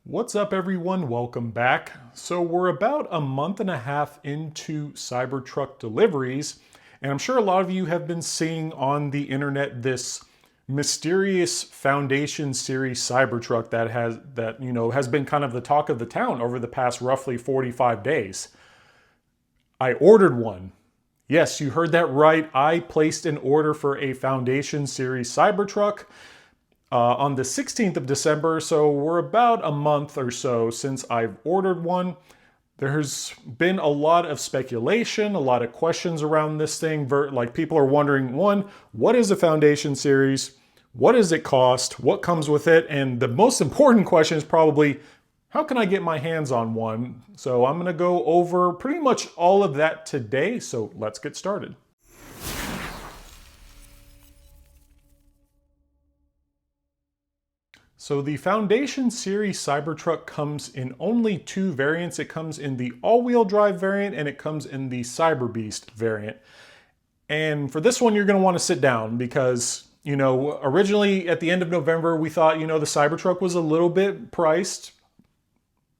What's up, everyone? Welcome back. So we're about a month and a half into Cybertruck deliveries, and I'm sure a lot of you have been seeing on the internet this mysterious Foundation series Cybertruck that has been kind of the talk of the town over the past roughly 45 days. I ordered one. Yes, you heard that right. I placed an order for a Foundation series Cybertruck on the 16th of December, so we're about a month or so since I've ordered one. There's been a lot of speculation, a lot of questions around this thing. Like, people are wondering, one, what is a Foundation series? What does it cost? What comes with it? And the most important question is probably, how can I get my hands on one? So I'm gonna go over pretty much all of that today, so let's get started. So the Foundation series Cybertruck comes in only two variants. It comes in the all-wheel drive variant and it comes in the Cyberbeast variant. And for this one, you're gonna wanna sit down because, originally at the end of November, we thought, the Cybertruck was a little bit priced.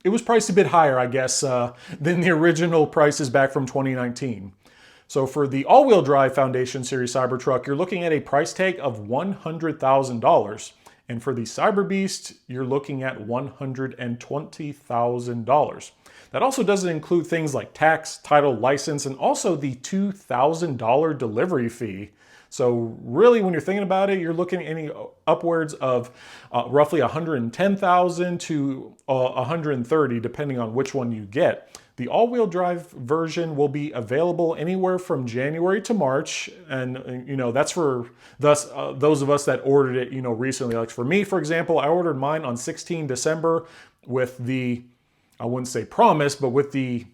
It was priced a bit higher, I guess, than the original prices back from 2019. So for the all-wheel drive Foundation series Cybertruck, you're looking at a price tag of $100,000. And for the Cyberbeast, you're looking at $120,000. That also doesn't include things like tax, title, license, and also the $2,000 delivery fee. So really, when you're thinking about it, you're looking at upwards of roughly $110,000 to $130,000, depending on which one you get. The all-wheel drive version will be available anywhere from January to March, and that's for those of us that ordered it recently. Like for me, for example, I ordered mine on 16 December with the, I wouldn't say promise, but with the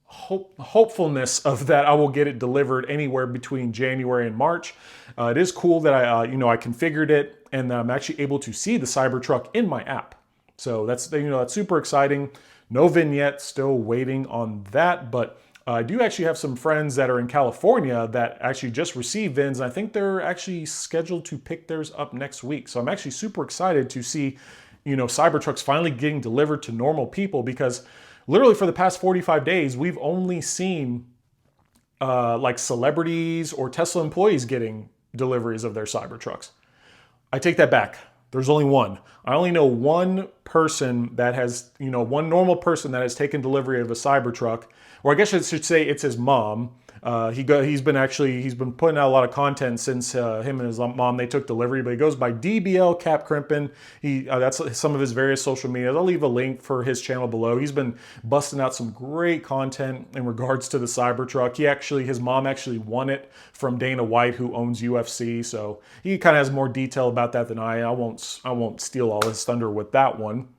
hopefulness of that I will get it delivered anywhere between January and March. It is cool that I configured it and that I'm actually able to see the Cybertruck in my app. So that's super exciting. No vignette, still waiting on that, but I do actually have some friends that are in California that actually just received VINs, and I think they're actually scheduled to pick theirs up next week. So I'm actually super excited to see, Cybertrucks finally getting delivered to normal people, because literally for the past 45 days, we've only seen like celebrities or Tesla employees getting deliveries of their Cybertrucks. I take that back. There's only one. I only know one person that has, one normal person that has taken delivery of a Cybertruck, or I guess I should say it's his mom. He's been putting out a lot of content since him and his mom, they took delivery, but he goes by DBL Cap Crimpin. That's some of his various social media. I'll leave a link for his channel below. He's been busting out some great content in regards to the Cybertruck. His mom actually won it from Dana White, who owns UFC. So he kind of has more detail about that than I won't steal all his thunder with that one.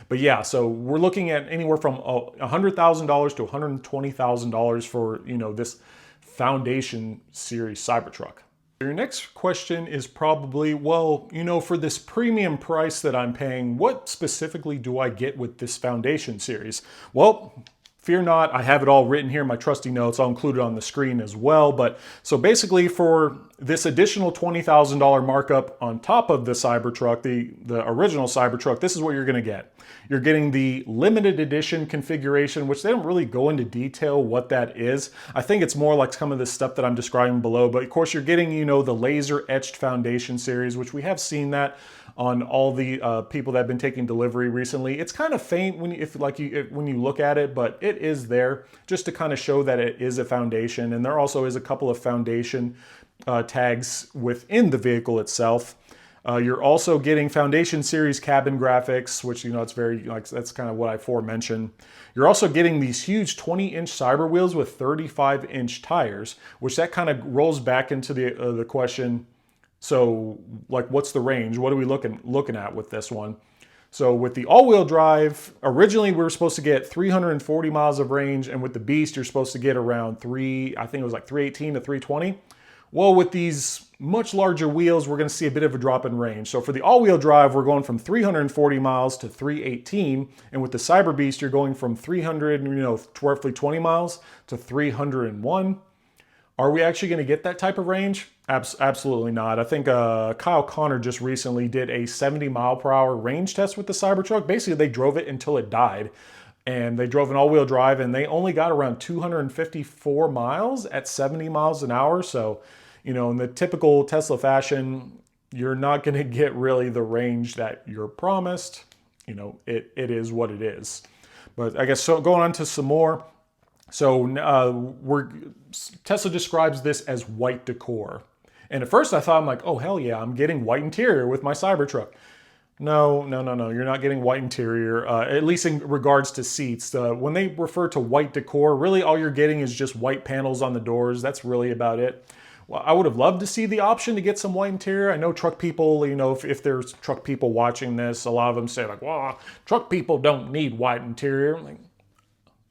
But yeah, so we're looking at anywhere from $100,000 to $120,000 for, this Foundation series Cybertruck. Your next question is probably, well, for this premium price that I'm paying, what specifically do I get with this Foundation series? Well, fear not, I have it all written here in my trusty notes. I'll include it on the screen as well. But so basically, for this additional $20,000 markup on top of the Cybertruck, the original Cybertruck, this is what you're going to get. You're getting the limited edition configuration, which they don't really go into detail what that is. I think it's more like some of the stuff that I'm describing below. But of course, you're getting, the laser etched Foundation series, which we have seen that on all the people that have been taking delivery recently. It's kind of faint when you look at it, but it is there just to kind of show that it is a Foundation. And there also is a couple of Foundation tags within the vehicle itself. You're also getting Foundation series cabin graphics, which it's very that's kind of what I aforementioned. You're also getting these huge 20-inch Cyber wheels with 35-inch tires, which that kind of rolls back into the question. So, what's the range? What are we looking at with this one? So with the all-wheel drive, originally we were supposed to get 340 miles of range, and with the Beast, you're supposed to get around 318 to 320. Well, with these much larger wheels, we're going to see a bit of a drop in range. So for the all-wheel drive, we're going from 340 miles to 318, and with the Cyberbeast, you're going from 300, roughly 20 miles to 301. Are we actually going to get that type of range? Absolutely not. I think Kyle Connor just recently did a 70 mile per hour range test with the Cybertruck. Basically, they drove it until it died. And they drove an all-wheel drive, and they only got around 254 miles at 70 miles an hour. So, you know, in the typical Tesla fashion, you're not going to get really the range that you're promised. You know, it is what it is. But I guess, so going on to some more. So Tesla describes this as white decor. And at first I thought, I'm like, oh, hell yeah, I'm getting white interior with my Cybertruck. No. You're not getting white interior, at least in regards to seats. When they refer to white decor, really all you're getting is just white panels on the doors. That's really about it. Well, I would have loved to see the option to get some white interior. I know truck people, you know, if there's truck people watching this, a lot of them say like, well, truck people don't need white interior. I'm like,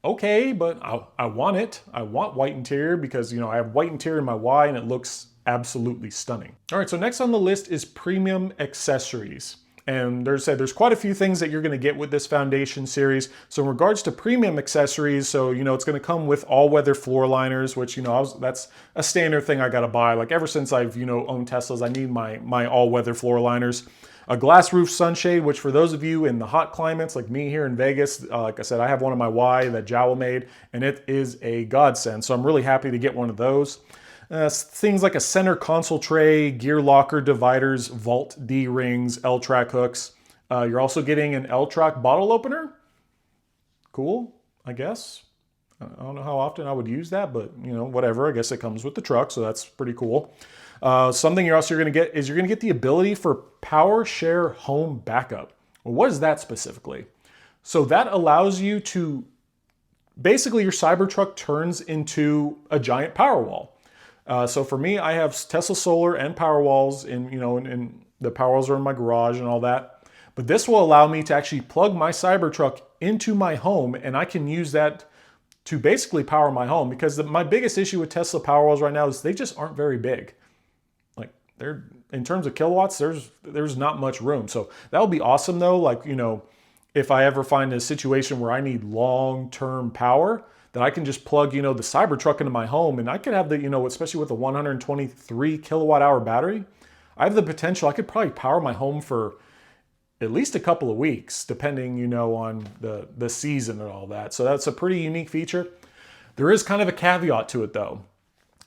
okay, but I want it. I want white interior because, you know, I have white interior in my Y and it looks absolutely stunning. All right, so next on the list is premium accessories. And there's quite a few things that you're going to get with this Foundation series. So in regards to premium accessories, so, you know, it's going to come with all-weather floor liners, which, you know, that's a standard thing I got to buy. Like ever since I've, you know, owned Teslas, I need my all-weather floor liners. A glass roof sunshade, which for those of you in the hot climates like me here in Vegas, like I said, I have one of my Y that Jowl made, and it is a godsend. So I'm really happy to get one of those. Things like a center console tray, gear locker dividers, vault D-rings, L-track hooks. You're also getting an L-track bottle opener. Cool, I guess. I don't know how often I would use that, but you know, whatever. I guess it comes with the truck, so that's pretty cool. Something you're also going to get is you're going to get the ability for power share home backup. Well, what is that specifically? So that allows you to, basically your Cybertruck turns into a giant power wall. So for me, I have Tesla Solar and Powerwalls and the Powerwalls are in my garage and all that. But this will allow me to actually plug my Cybertruck into my home, and I can use that to basically power my home, because my biggest issue with Tesla Powerwalls right now is they just aren't very big. Like they're, in terms of kilowatts, there's not much room. So that would be awesome though. Like, you know, if I ever find a situation where I need long-term power, that I can just plug, you know, the Cybertruck into my home, and I could have the, you know, especially with the 123 kilowatt hour battery, I have the potential, I could probably power my home for at least a couple of weeks, depending, you know, on the season and all that. So that's a pretty unique feature. There is kind of a caveat to it though.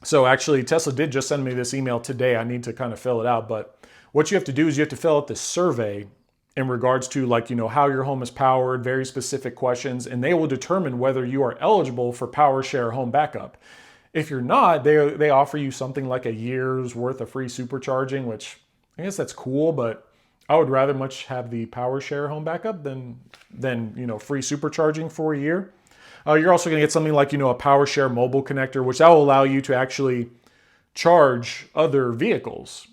So actually Tesla did just send me this email today. I need to kind of fill it out, but what you have to do is you have to fill out this survey in regards to, like, you know, how your home is powered, very specific questions, and they will determine whether you are eligible for power share home backup. If you're not, they offer you something like a year's worth of free supercharging, which I guess that's cool, but I would rather much have the power share home backup than you know, free supercharging for a year. You're also going to get something like, you know, a power share mobile connector, which that will allow you to actually charge other vehicles,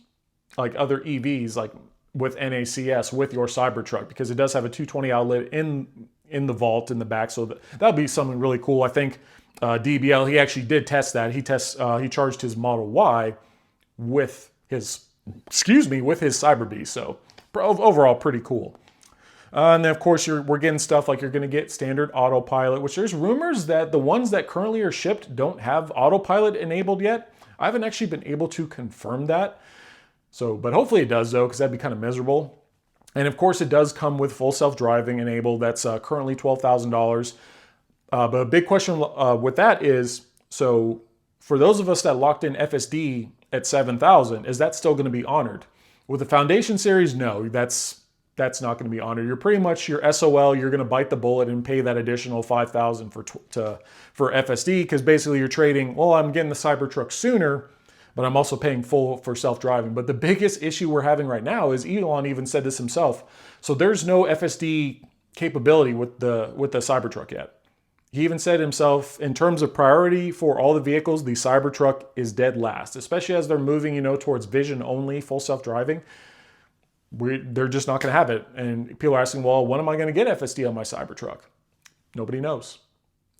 like other EVs, like with NACS with your Cybertruck, because it does have a 220 outlet in the vault in the back. So that would be something really cool. I think DBL, he actually did test that. He charged his Model Y with his Cyber Beast. So overall, pretty cool. And then of course we're getting stuff like you're going to get standard autopilot, which there's rumors that the ones that currently are shipped don't have autopilot enabled yet. I haven't actually been able to confirm that. So, but hopefully it does though, because that'd be kind of miserable. And of course it does come with full self-driving enabled. That's currently $12,000. But a big question with that is, so for those of us that locked in FSD at $7,000, is that still going to be honored? With the Foundation series, no, that's not going to be honored. You're pretty much your SOL. You're going to bite the bullet and pay that additional $5,000 for FSD, because basically you're trading. Well, I'm getting the Cybertruck sooner, but I'm also paying full for self-driving. But the biggest issue we're having right now is, Elon even said this himself. So there's no FSD capability with the Cybertruck yet. He even said himself, in terms of priority for all the vehicles, the Cybertruck is dead last, especially as they're moving, you know, towards vision only, full self-driving. They're just not going to have it. And people are asking, well, when am I going to get FSD on my Cybertruck? Nobody knows.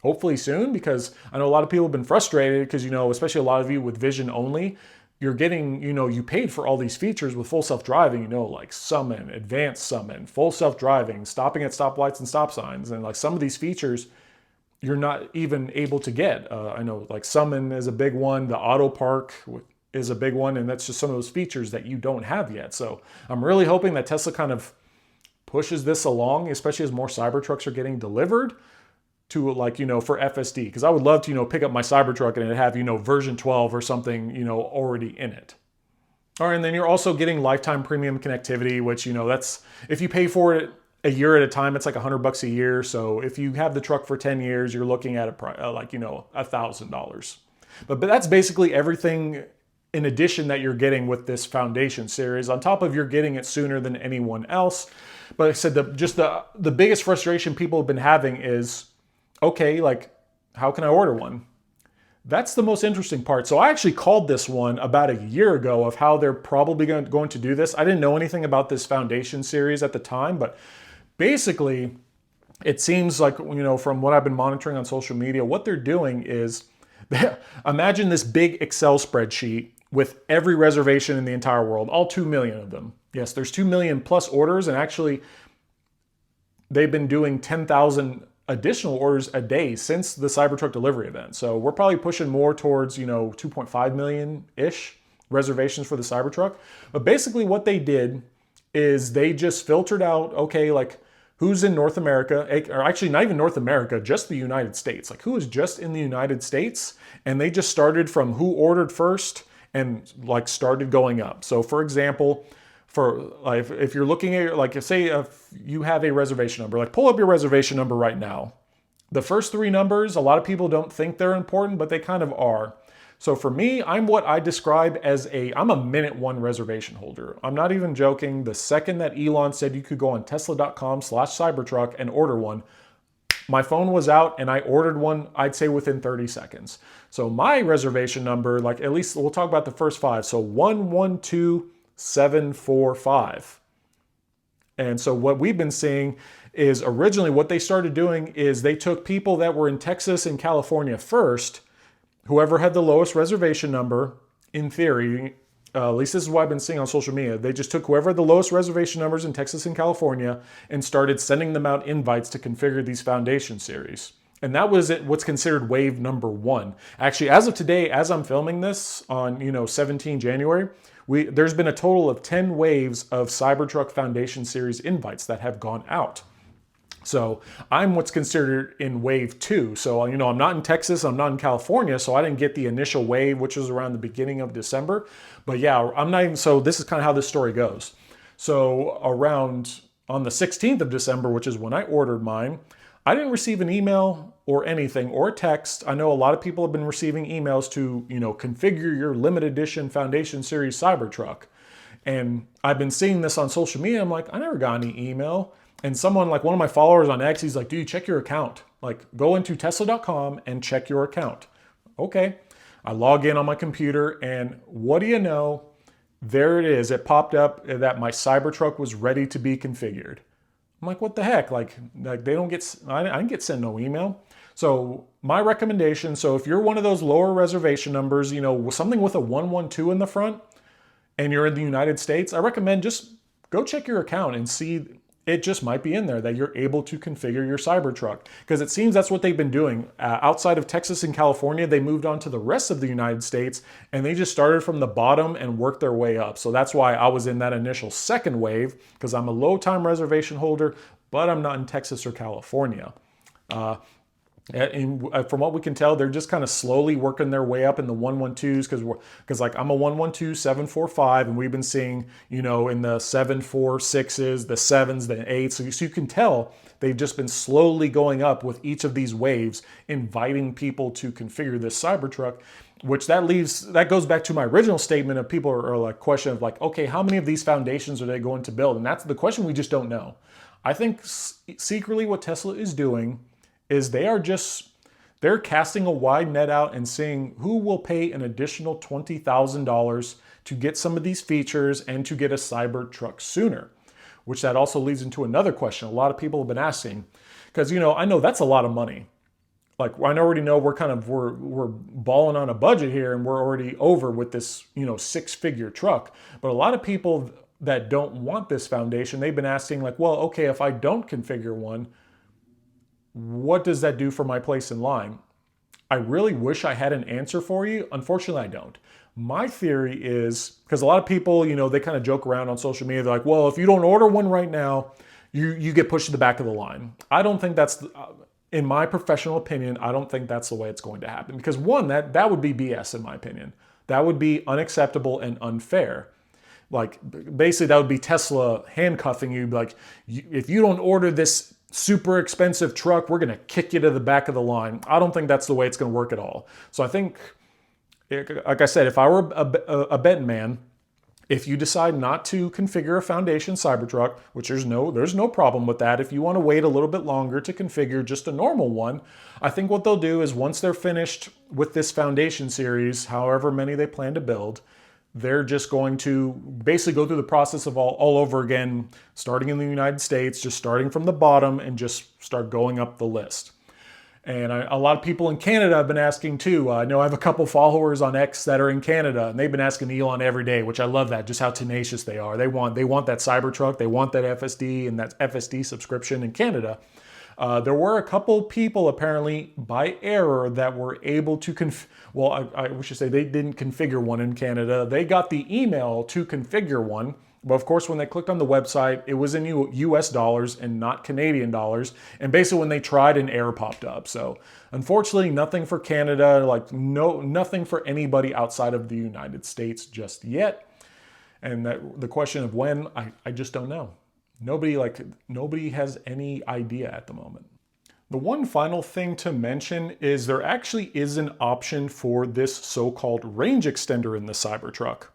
Hopefully soon, because I know a lot of people have been frustrated because, you know, especially a lot of you with vision only, you're getting, you know, you paid for all these features with full self-driving, you know, like summon, advanced summon, full self-driving, stopping at stoplights and stop signs. And like some of these features, you're not even able to get. I know like Summon is a big one, the Auto Park is a big one, and that's just some of those features that you don't have yet. So I'm really hoping that Tesla kind of pushes this along, especially as more Cybertrucks are getting delivered to like, for FSD. Because I would love to, pick up my Cybertruck and it have, version 12 or something, already in it. All right, and then you're also getting lifetime premium connectivity, which, that's, if you pay for it a year at a time, it's like $100 a year. So if you have the truck for 10 years, you're looking at $1,000. But that's basically everything in addition that you're getting with this Foundation series. On top of you're getting it sooner than anyone else. But like I said, the biggest frustration people have been having is, okay, like, how can I order one? That's the most interesting part. So I actually called this one about a year ago of how they're probably going to do this. I didn't know anything about this Foundation series at the time, but basically it seems like, from what I've been monitoring on social media, what they're doing is, imagine this big Excel spreadsheet with every reservation in the entire world, all 2 million of them. Yes, there's 2 million plus orders, and actually they've been doing 10,000 additional orders a day since the Cybertruck delivery event. So we're probably pushing more towards, 2.5 million-ish reservations for the Cybertruck. But basically what they did is they just filtered out, okay, like who's in North America, or actually not even North America, just the United States. Like who is just in the United States? And they just started from who ordered first and like started going up. So for example, if you're looking at, like, say if you have a reservation number, like pull up your reservation number right now. The first 3 numbers, a lot of people don't think they're important, but they kind of are. So for me, I'm what I describe as I'm a minute one reservation holder. I'm not even joking. The second that Elon said you could go on tesla.com/Cybertruck and order one, my phone was out and I ordered one, I'd say within 30 seconds. So my reservation number, like at least we'll talk about the first 5. So 112745. And so what we've been seeing is originally what they started doing is they took people that were in Texas and California first, whoever had the lowest reservation number, in theory, at least this is what I've been seeing on social media, they just took whoever had the lowest reservation numbers in Texas and California and started sending them out invites to configure these Foundation series. And that was what's considered wave number 1. Actually, as of today, as I'm filming this on 17 January, there's been a total of 10 waves of Cybertruck Foundation series invites that have gone out. So I'm what's considered in wave 2. So, I'm not in Texas, I'm not in California, so I didn't get the initial wave, which was around the beginning of December. But yeah, I'm not even, so this is kind of how this story goes. So around on the 16th of December, which is when I ordered mine, I didn't receive an email or anything or a text. I know a lot of people have been receiving emails to, configure your limited edition Foundation series Cybertruck. And I've been seeing this on social media. I'm like, I never got any email. And someone, like one of my followers on X, he's like, dude, check your account. Like, go into tesla.com and check your account. Okay. I log in on my computer, and what do you know? There it is. It popped up that my Cybertruck was ready to be configured. I'm like, what the heck? Like they don't get, I didn't get sent no email. So my recommendation, so if you're one of those lower reservation numbers, something with a 112 in the front, and you're in the United States, I recommend just go check your account and see. It just might be in there that you're able to configure your Cybertruck, because it seems that's what they've been doing. Outside of Texas and California, they moved on to the rest of the United States, and they just started from the bottom and worked their way up. So that's why I was in that initial second wave, because I'm a low-time reservation holder, but I'm not in Texas or California. And from what we can tell, they're just kind of slowly working their way up in the 112s, because like I'm a 112745, and we've been seeing, in the 746s, the 7s, the 8s. So you can tell they've just been slowly going up with each of these waves, inviting people to configure this Cybertruck, which that goes back to my original statement of people are like question of like, okay, how many of these foundations are they going to build? And that's the question we just don't know. I think secretly what Tesla is doing is they're casting a wide net out and seeing who will pay an additional $20,000 to get some of these features and to get a Cybertruck sooner, which that also leads into another question a lot of people have been asking, because, I know that's a lot of money. Like I already know we're balling on a budget here, and we're already over with this, 6-figure truck. But a lot of people that don't want this Foundation, they've been asking like, well, okay, if I don't configure one, what does that do for my place in line? I really wish I had an answer for you. Unfortunately, I don't. My theory is, because a lot of people, they kind of joke around on social media. They're like, well, if you don't order one right now, you get pushed to the back of the line. I don't think that's, in my professional opinion, I don't think that's the way it's going to happen. Because one, that would be BS in my opinion. That would be unacceptable and unfair. Like, basically that would be Tesla handcuffing you. Like, if you don't order this super expensive truck, we're gonna kick you to the back of the line. I don't think that's the way it's gonna work at all. So I think, like I said, if I were a betting man, if you decide not to configure a foundation Cybertruck, which there's no problem with that. If you want to wait a little bit longer to configure just a normal one, I think what they'll do is once they're finished with this foundation series, however many they plan to build, they're just going to basically go through the process of all over again, starting in the United States, just starting from the bottom and just start going up the list. And a lot of people in Canada have been asking too. I know I have a couple followers on X that are in Canada, and they've been asking Elon every day, which I love that, just how tenacious they are. They want that Cybertruck, they want that FSD and that FSD subscription in Canada. There were a couple people apparently by error that were able to I should say they didn't configure one in Canada. They got the email to configure one. But of course, when they clicked on the website, it was in US dollars and not Canadian dollars. And basically when they tried, an error popped up. So unfortunately, nothing for Canada, nothing for anybody outside of the United States just yet. And the question of when, I just don't know. Nobody has any idea at the moment. The one final thing to mention is there actually is an option for this so-called range extender in the Cybertruck.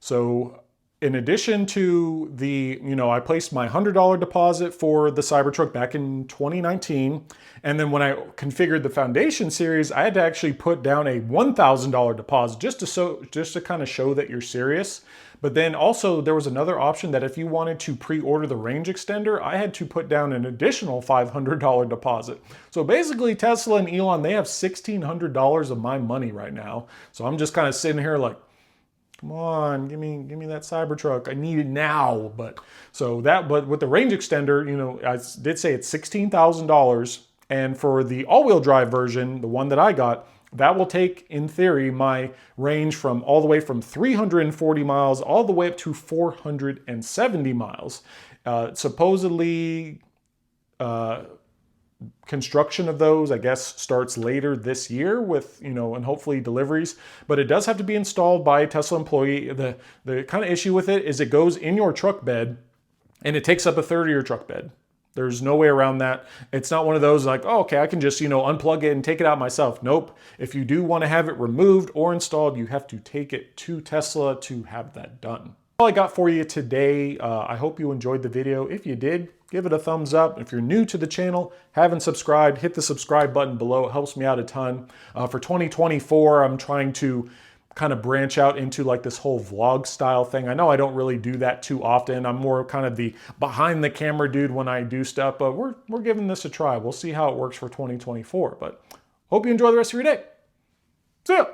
So in addition to I placed my $100 deposit for the Cybertruck back in 2019. And then when I configured the foundation series, I had to actually put down a $1,000 deposit just to kind of show that you're serious. But then also there was another option that if you wanted to pre-order the range extender, I had to put down an additional $500 deposit. So basically Tesla and Elon, they have $1,600 of my money right now. So I'm just kind of sitting here like, come on, give me that Cybertruck. I need it now. But with the range extender, I did say it's $16,000. And for the all-wheel drive version, the one that I got, that will take, in theory, my range from all the way from 340 miles all the way up to 470 miles. Supposedly, construction of those, I guess, starts later this year with, and hopefully deliveries, but it does have to be installed by a Tesla employee. The kind of issue with it is it goes in your truck bed and it takes up a third of your truck bed. There's no way around that. It's not one of those like, oh, okay, I can just, unplug it and take it out myself. Nope. If you do want to have it removed or installed, you have to take it to Tesla to have that done. All I got for you today. I hope you enjoyed the video. If you did, give it a thumbs up. If you're new to the channel, haven't subscribed, hit the subscribe button below. It helps me out a ton. For 2024, I'm trying to kind of branch out into like this whole vlog style thing. I know I don't really do that too often. I'm more kind of the behind the camera dude when I do stuff, but we're giving this a try. We'll see how it works for 2024, but hope you enjoy the rest of your day. See ya.